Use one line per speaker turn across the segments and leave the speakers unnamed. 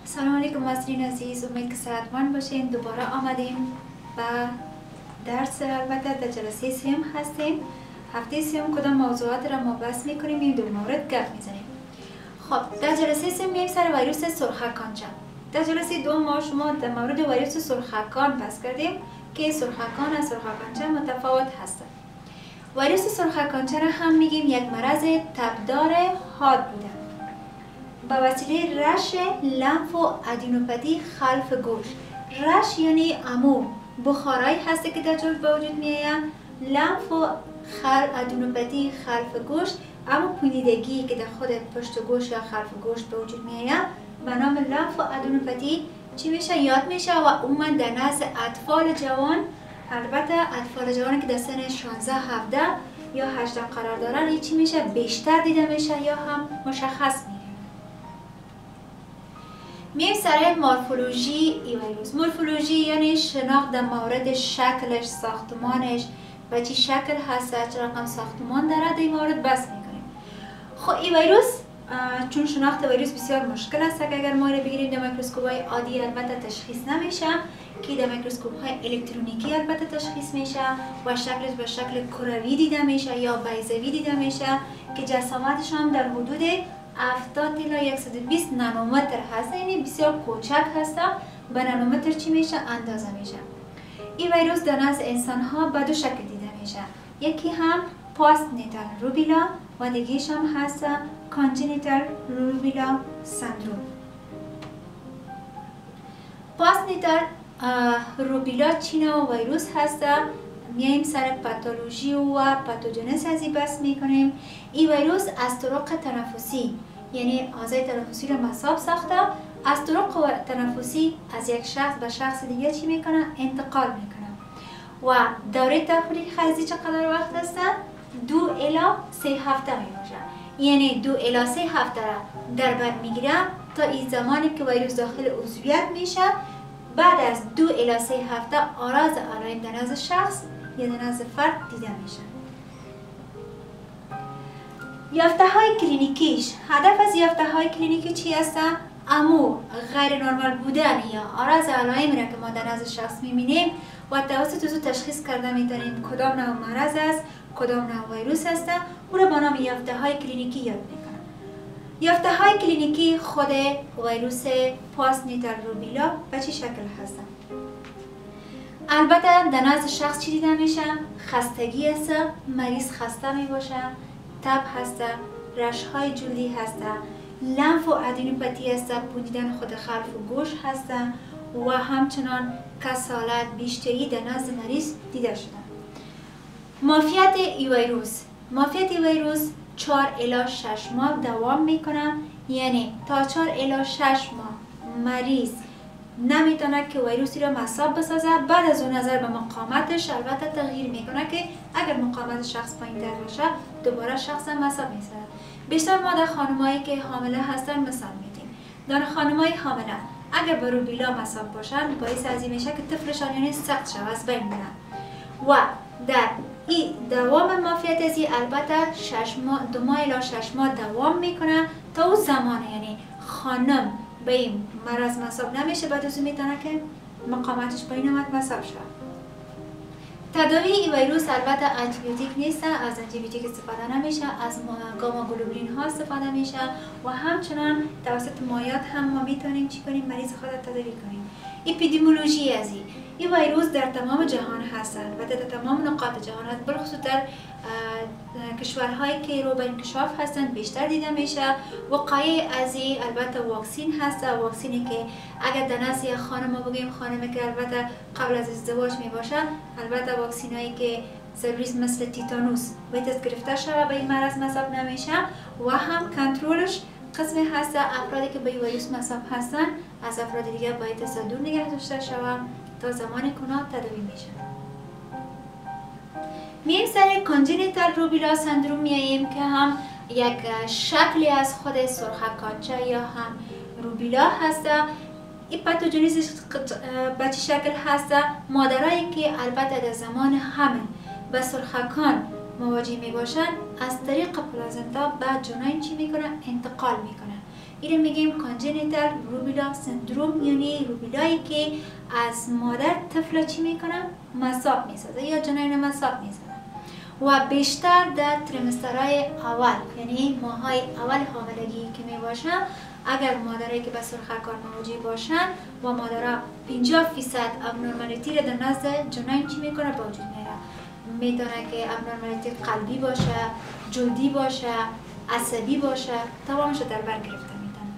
سلام علیکم ناظرین عزیز، امید که صحتمند باشین. دوباره آمدیم و درس البته در جلسه سیم هستیم. هفته سیم کدام موضوعات را ما بحث میکنیم، این دو مورد گپ میزنیم. خب در جلسه سیم میایم سر ویروس سرخکانچه. در جلسه دوم ما شما در مورد ویروس سرخکان بحث کردیم که سرخکان و سرخکانچه متفاوت هستند. ویروس سرخکانچه را هم میگیم یک مرض تبدار حاد بوده با وسیله رش لنف و ادینوپاتی خلف گوش. رش یعنی امو بخارایی هسته که در جلد به وجود میآید. لنف و ادینوپاتی خلف گوش امو پوسیدگی که در خود پشت گوش یا خلف گوش به وجود میآید به نام لنف و ادینوپاتی چی میشه یاد میشه و عموما در نزد اطفال جوان، البته اطفال جوانی که در سن 16 17 یا 18 قرار دارن این چی میشه بیشتر دیده میشه یا هم مشخص میشه. میایم سر مورفولوژی ای ویروس. مورفولوژی یعنی شناخت در مورد شکلش، ساختمانش و چی شکل هست، چه رقم ساختمان داره، در این مورد بحث میکنیم. خب این ویروس چون شناخت ویروس بسیار مشکل است که اگر ما رو بگیریم در میکروسکوپ های عادی البته تشخیص نمیشه، که در میکروسکوپ های الکترونیکی البته تشخیص میشه و شکلش به شکل کروی دیده میشه یا بیضوی دیده میشه که جسامتش هم در حدود 70 تا 120 نانومتر هست، یعنی بسیار کوچک هست. به نانومتر چی میشه اندازه میشه. این ویروس در نزد انسان ها به دو شکل دیده میشه، یکی هم پاست نیتال روبیلا و دیگه‌ش هم هست کانجنیتال روبیلا سندروم. پاست نیتال روبیلا چی نوع ویروس هست؟ میایم سر پاتولوژی و پاتوژنز از این بحث میکنیم. این ویروس از طرق تنفسی یعنی اعضای تنفسی رو مصاب ساخته، از طرق تنفسی از یک شخص به شخص دیگه چی میکنه انتقال میکنه و دوره تفریق خیزی چقدر وقت هست؟ 2 الی 3 هفته میباشه، یعنی 2 الی 3 هفته را در بر میگیره تا این زمانی که ویروس داخل عضویت میشه. بعد از 2 الی 3 هفته آراز علائم در نزد شخص یا در نزد فرد دیده میشه. یافته های کلینیکیش، هدف از یافته های کلینیکی چی هست؟ امو غیر نرمال بودن یا آراز علائمی را که ما در نزد شخص میبینیم و توسط او تشخیص کرده میتونیم کدام نوع مرض است، کدام نوع ویروس است، او را با نام یافته های کلینیکی یاد میکنیم. یافته های کلینیکی خود ویروس پاست نیتال روبیلا به چه شکل هستند؟ البته در نزد شخص چی دیده میشه؟ خستگی است، مریض خسته می باشه، تب هست، رش های جلدی هست، لنف و ادینوپاتی هست، پوسیدن خود خلف و گوش هست و همچنان کسالت بیشتری در نزد مریض دیده شده. معافیت ای ویروس، معافیت ای ویروس 4 الی 6 ماه دوام میکنه، یعنی تا 4 الی 6 ماه مریض نمیتونه که ویروسی را مصاب بسازه. بعد از اون نظر به مقاومتش البته تغییر میکنه که اگر مقاومت شخص پایین‌تر باشه دوباره شخص مصاب میشه. بیشتر ما در خانمایی که حامله هستن مثال میدیم. در خانمای حامله اگر به روبیلا مصاب باشن باعث از این میشه که طفلشان یعنی سقط شود، از بین میره و در این دوام معافیت از این البته 2 ماه الی 6 ماه دوام میکنه تا اون زمان یعنی خانم به این مرض مصاب نمیشه، بعد از اون میتونه که مقاومتش پایین آمد مصاب شد. تداوی این ویروس البته آنتیبیوتیک نیست، از آنتیبیوتیک استفاده نمیشه، از گاما گلوبولین ها استفاده میشه و همچنان توسط مایعات هم ما میتونیم چی کنیم مریض خود تداوی کنیم. اپیدمیولوژی از این ویروس در تمام جهان هست و در تمام نقاط جهان هست، بلخصوص در کشورهایی که رو به انکشاف هستند بیشتر دیده میشه. وقایع از این البته واکسین هست، واکسینی که اگر در نزد یک خانم بگیم خانمی که البته قبل از ازدواج می باشه، البته واکسینایی که ضروری مثل تیتانوس باید از گرفته شود به این مرض مصاب نمیشه و هم کنترلش قسمی هست افرادی که به این ویروس مصاب هستن از افراد دیگه باید دور نگه داشته شود تا زمانی که اونا تداوی میشه. میایم سر کانجنیتال روبیلا سندروم میاییم که هم یک شکلی از خود سرخکانچه یا هم روبیلا هست. این پاتوژنیزش به چه شکل هست؟ مادرایی که البته در زمان حمل به سرخکان مواجه می باشن از طریق پلازنتا به جنین چی میکنن؟ انتقال میکنن. این میگیم کانجنیتال روبیلا سندروم، یعنی روبیلایی که از مادر طفل چی میکنه؟ مصاب میسازه یا جنین مصاب میسازه و بیشتر در تریمسترهای اول، یعنی ماهای اول حاملگی که میباشن، اگر مادرایی که به سرخکار مواجه باشن و مادرها 50% ابنورمالیتی را در نزد جنین چی میکنه؟ با وجود میاره. میتونه که ابنورمالیتی قلبی باشه، جلدی باشه، عصبی باشه، تمامش در بر گرفته میتونه.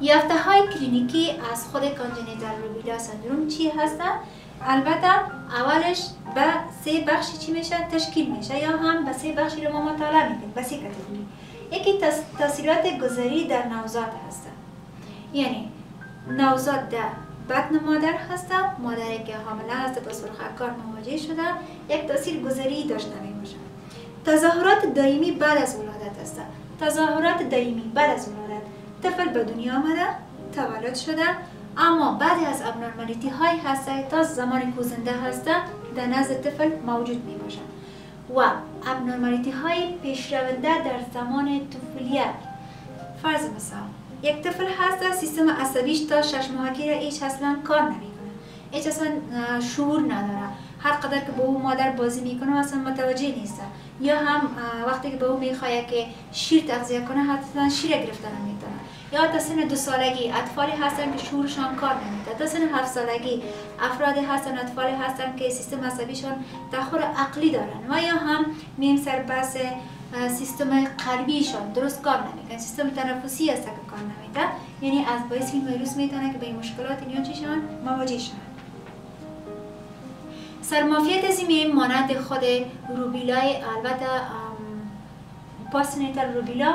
یافته های کلینیکی از خود کانجنیتال روبیلا سندروم چی هستن؟ البته اولش به 3 بخشی چی میشه؟ تشکیل میشه یا هم به 3 بخشی رو ما مطالعه میکنیم، به 3 کاتگوری. یکی تاثیرات گذری در نوزاد هستن، یعنی نوزاد در بطن مادر هسته، مادری که حامله هسته با سرخکار مواجه شده، یک تاثیر گذری داشته میباشه. تظاهرات دائمی بعد از ولادت هسته. تظاهرات دائمی بعد از ولادت، طفل به دنیا آمده، تولد شده، اما بعضی از ابنورمالیتی های هسته تا زمانی که زنده هسته در نزد طفل موجود می باشند و ابنورمالیتی های پیشرونده در زمان طفولیت. فرض مثال، یک طفل هسته سیستم عصبیش تا 6 ماهگی را هیچ اصلا کار نمیکنه، هیچ اصلا شعور نداره، هر قدر که با او مادر بازی میکنه اصلا متوجه نیست، یا هم وقتی که به او میخواد که شیر تغذیه کنه حتی شیر گرفته نمیتونه، یا تا سن 2 سالگی اطفالی هستن که شعورشان کار نمیده، تا سن 7 سالگی افرادی هستن، اطفالی هستن که سیستم عصبیشان تأخر عقلی دارن و یا هم میم سر بس سیستم قلبیشان درست کار نمیکنه، سیستم تنفسی است که کار نمیده، یعنی از باعث این ویروس میتونه که به این مشکلات اینیا چیشان مواجه شن. سرمافیت میم مانند خود روبیلای، البته پاستنیتال روبیلا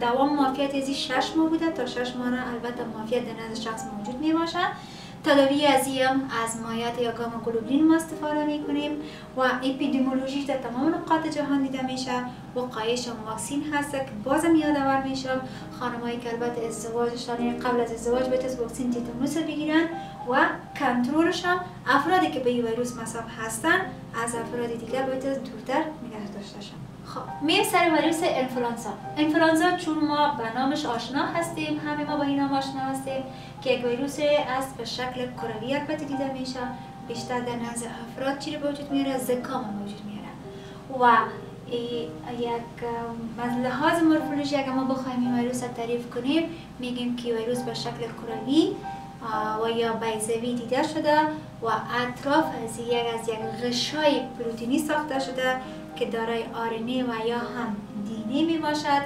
دوام مافیت ازی 6 ماه بوده تا 6 ماه البته مافیت در نزد شخص موجود می باشه. تداوی ازی هم از مایعات یا گاما گلوبولین ما استفاده می کنیم و اپیدمیولوژی در تمام نقاط جهان دیده میشه. وقایعش هم واکسین هست که بازم یادآور میشم خانمایی که البته ازدواجشان قبل از ازدواج باید واکسین تیتانوس بگیرن و کنترلش هم افرادی که به این ویروس مصاب هستن از افراد دیگر باید دورتر نگه داشته شن. خب میم سر ویروس انفلانزا چون ما به نامش آشنا هستیم، همه ما با این نام آشنا هستیم که یک ویروس است به شکل کروی البته دیده میشه، بیشتر در نزد افراد چی به وجود میاره؟ زکام وجود میاره و یک از لحاظ مورفولوژی اگر ما بخوایم این ویروس را تعریف کنیم میگیم که ویروس به شکل کروی و یا بیضوی دیده شده و اطراف از یک غشای پروتئینی ساخته شده که دارای آرنه و یا هم DNA می باشد.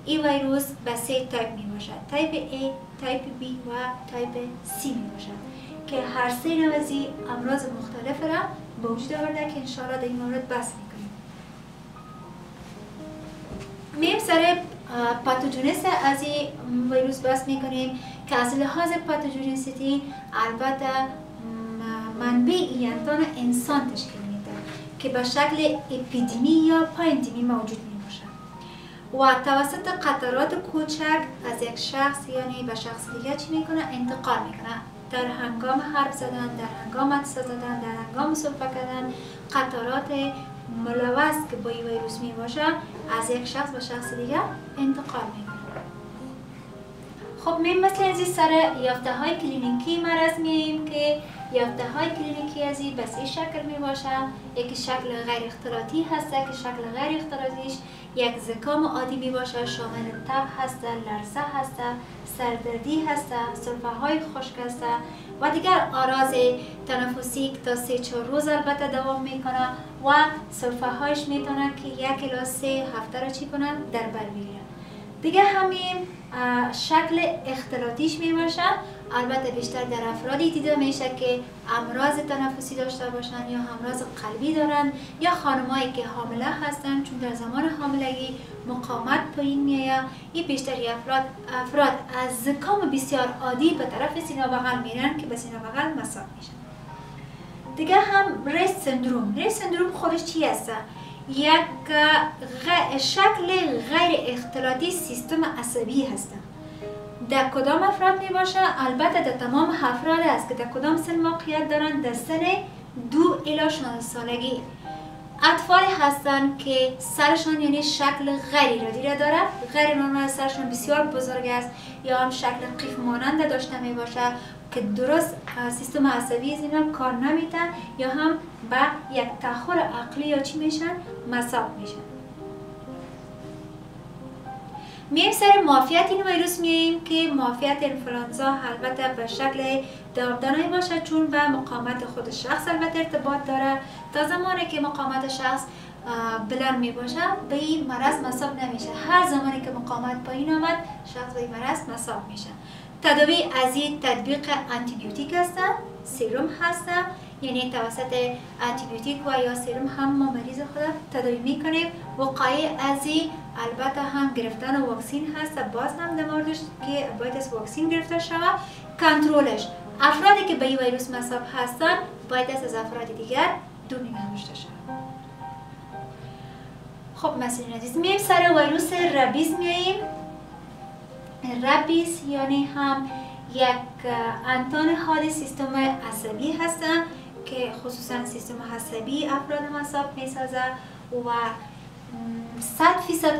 این ویروس به 3 تایپ می باشد، تایپ A، تایپ B و تایپ C می باشد که هر 3 نوع از امراض مختلف را به وجود آورده که انشاءالله در این مورد بحث می کنیم. میم سر پاتوژنس از این ویروس بحث می کنیم که از لحاظ پاتوژنسیتی البته منبع اینتان انسان تشکیل میده که به شکل اپیدمی یا پاندمی موجود می باشد و توسط قطرات کوچک از یک شخص یعنی به شخص دیگه چی میکنه؟ انتقال میکنه. در هنگام حرف زدن، در هنگام عطسه زدن، در هنگام صحبت کردن، قطرات ملوث که با این ویروس می باشه از یک شخص به شخص دیگه انتقال میکنه. خب میم مثل ازی سر یافته های کلینیکی مرض میم که یافته های کلینیکی ازی به 3 شکل می باشه. یکی شکل غیر اختلاطی هسته که شکل غیر اختلاطیش یک زکام عادی می باشه، شامل تب هسته، لرزه هسته، سردردی هسته، سرفه های خشک هسته و دیگر آراز تنفسی که تا 3-4 روز البته دوام میکنه و سرفه هایش میتونه که 1 الی 3 هفته را چی کنن؟ در بر بگیرن. دیگه همین شکل اختلاطیش می باشه، البته بیشتر در افرادی دیده میشه که امراض تنفسی داشته باشن یا امراض قلبی دارن یا خانمایی که حامله هستن، چون در زمان حاملگی مقاومت پایین میاد. این بیشتری افراد از زکام بسیار عادی به طرف سینه بغل میرن که به سینه بغل مصاب میشن. دیگه هم ریس سندروم خودش چی هست؟ یک شکل غیر اختلاطی سیستم عصبی هستند. در کدام افراد می باشه؟ البته در تمام افراد است که در کدام سن موقعیت دارند؟ در سن 2 الی 16 سالگی. اطفال هستند که سرشان یعنی شکل غیر ارادی را داره، غیر نرمال، سرشان بسیار بزرگ است یا هم شکل قیف مانند داشته می باشه که درست سیستم عصبی از اینا کار نمیده یا هم به یک تأخر عقلی یا چی میشن مصاب میشن. میم سر معافیت این ویروس میاییم که معافیت انفلانزا البته به شکل جاودانه باشه چون به مقاومت خود شخص البته ارتباط داره. تا زمانی که مقاومت شخص بلند می باشه به این مرض مصاب نمیشه. هر زمانی که مقاومت پایین آمد شخص به این مرض مصاب میشه. تداوی از این تطبیق آنتیبیوتیک هست، سرم هست، یعنی توسط آنتیبیوتیک و یا سرم هم ما مریض خود تداوی میکنیم. وقایع از این البته هم گرفتن واکسین هست، باز هم در موردش که باید از واکسین گرفته شود. کنترلش افرادی که به این ویروس مصاب هستند باید از افراد دیگر دور نگه داشته شود. خب مسئولین عزیز میایم سر ویروس ربیز میاییم. ربیز یعنی هم یک انتان حاد سیستم عصبی هستند که خصوصا سیستم عصبی افراد مصاب میسازه و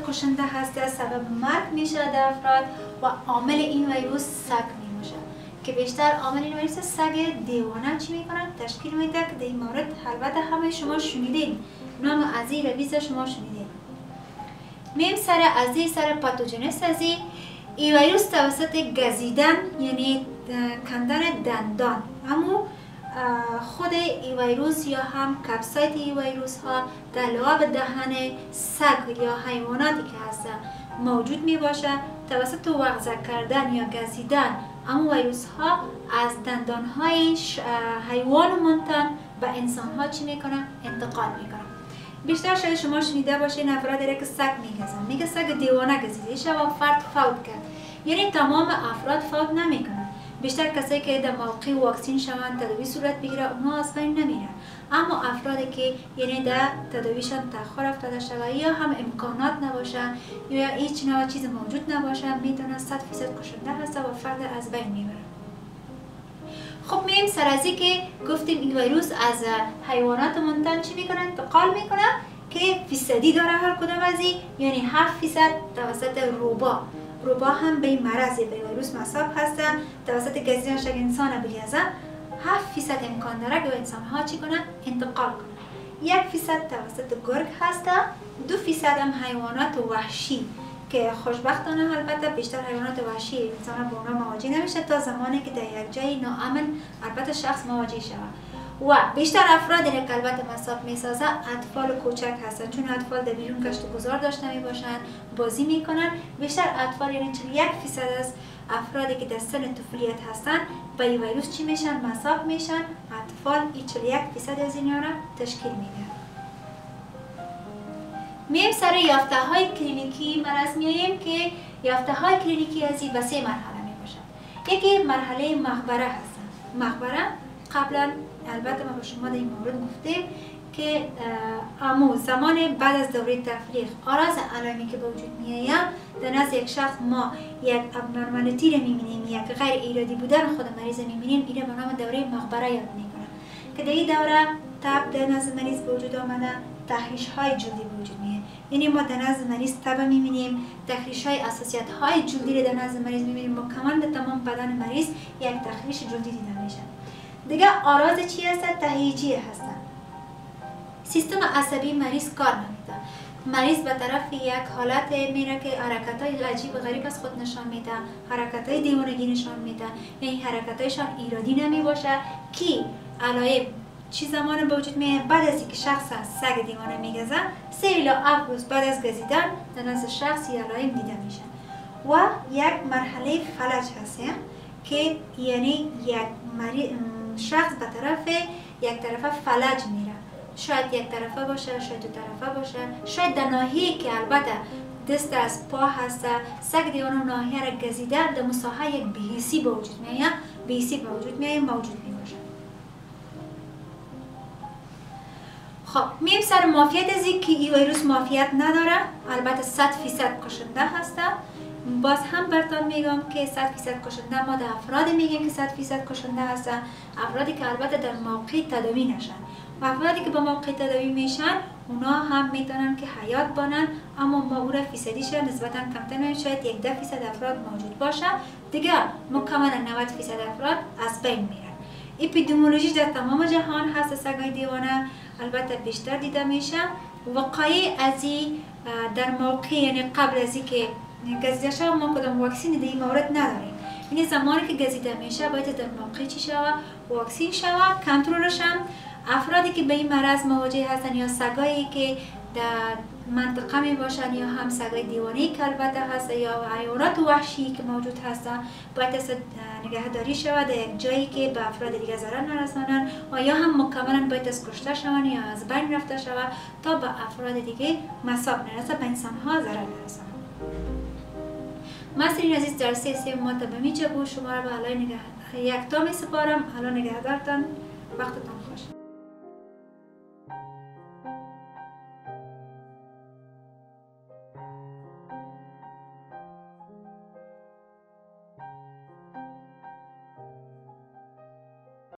100% کشنده هست، سبب مرگ میشه در افراد و عامل این ویروس سگ میموشه که بیشتر عامل این ویروس سگ دیوانه چی میکنن تشکیل میده که در این مورد البته همه شما شنیدین، نام از این ربیز شما شنیدین. میم سر از این سر پاتوژنس از این ویروس توسط گزیدن یعنی کندن دندان، اما خود این ویروس یا هم کپسایت این ویروس ها در لعاب دهن سگ یا حیواناتی که هست موجود می باشه. توسط وغزه کردن یا گزیدن اما ویروس ها از دندان های حیوان منتن به انسان ها چی میکنن؟ انتقال میکنن. بیشتر شاید شما شنیده باشین افراد داره که سگ میگزن، میگه سگ دیوانه گزیده شه و فرد فوت کرد، یعنی تمام افراد فوت نمیکنن. بیشتر کسایی که در موقع واکسین شوند تداوی صورت بگیره اونها از بین نمیرن، اما افرادی که یعنی در تداویشان تأخر افتاده شده یا هم امکانات نباشه یا هیچ نوع چیز موجود نباشه میتونه 100% کشنده هست و فرد از بین میبره. خب میایم سر از که گفتیم این ویروس از حیوانات منتن چی میکنن؟ انتقال میکنن که فیصدی داره هر کدام از این، یعنی 7% توسط روبا هم به این مرض به ویروس مصاب هستن. توسط گزیدن شک انسان بگیزن 7% امکان داره که انسان ها چی کنن؟ انتقال کنن. 1% توسط گرگ هست، 2% هم حیوانات وحشی که خوشبختانه البته بیشتر حیوانات وحشی انسان با اونا مواجه نمیشه تا زمانی که در یک جای ناامن البته شخص مواجه شود. و بیشتر افرادی که البته مصاب میسازه اطفال کوچک هستن، چون اطفال در بیرون گشت و گذار داشته میباشن، بازی میکنن. بیشتر اطفال یعنی 41% از افرادی که در سن طفولیت هستن با این ویروس چی میشن؟ مصاب میشن. اطفال این 41% از اینا را تشکیل میدن. میایم سر یافته های کلینیکی مرض میاییم که یافته های کلینیکی از این به 3 مرحله میباشد. یکی مرحله مخبره هستن. مخبره قبلا البته ما با شما در این مورد گفتیم که امو زمان بعد از دوره تفریق آراز علامی که به وجود میآید در نزد یک شخص ما یک ابنورمالیتی رو میبینیم، یک غیر ایرادی بودن خود مریض میبینیم، اینو به نام دوره مخبره یاد میکنن که در این دوره تب در نزد مریض به وجود آمده، تخریش های جلدی به وجود میاد. یعنی ما در نزد مریض تب میبینیم، تخریش های اساسیت های جلدی رو در نزد مریض میبینیم، مکمل در تمام بدن مریض یک تخریش جلدی دیده میشه. دیگه آراز چی هست؟ تهیجی هستن. سیستم عصبی مریض کار نمیده. مریض به طرف یک حالت میره که حرکت‌های عجیب و غریب از خود نشان میده، حرکت‌های دیوانگی نشان میده، یعنی حرکت‌هایشان ایرادی نمی باشه که علائم چی زمان به وجود میاد؟ بعد از اینکه شخص سگ دیوانه میگزه 3 الی 7 روز بعد از گزیدن در نزد شخص علائم دیده میشه. و یک مرحله فلج هست که یعنی یک شخص به طرف یک طرفه فلج میره، شاید یک طرفه باشه، شاید دو طرفه باشه، شاید در ناحیه‌ای که البته دست از پا هست سگ دیوانه ناحیه را گزیده در مساحه یک بیهیسی به وجود میاد، بیهیسی به وجود میاد، موجود میباشه. خب میایم سر معافیت از که این ویروس معافیت نداره، البته 100% کشنده هست. باز هم براتون میگم که 100% کشنده ما در افرادی میگیم که 100% کشنده هستن، افرادی که البته در موقع تداوی نشن و افرادی که با موقع تداوی میشن اونا هم میتونن که حیات بانن، اما ما او را فیصدیش نسبتا کمتر می‌بینیم. شاید 1% افراد موجود باشه، دیگه مکملا 90% افراد از بین میرن. اپیدمیولوژی در تمام جهان هست سگای دیوانه، البته بیشتر دیده میشه. وقایع ازی در موقع، یعنی قبل از اینکه گزیده شود ما کدام واکسین در این مورد نداریم. یعنی زمانی که گزیده میشه باید در موقع چی شود؟ واکسین شود، کنترلش هم افرادی که به این مرض مواجه هستن یا سگایی که در منطقه می باشن یا هم سگای دیوانه‌ای که البته هست یا حیوانات وحشی که موجود هستن باید نگهداری شود در یک جایی که به افراد دیگه ضرر نرسانن و یا هم مکملا باید از کشته شوند یا از بین رفته شود تا به افراد دیگه مصاب نرسه، به انسان ها ضرر نرسه. مسترین عزیز، جلسه سه ما تا به میچه بود. شما را به علای یک تا می سپارم. الان نگهدارتان، وقتتان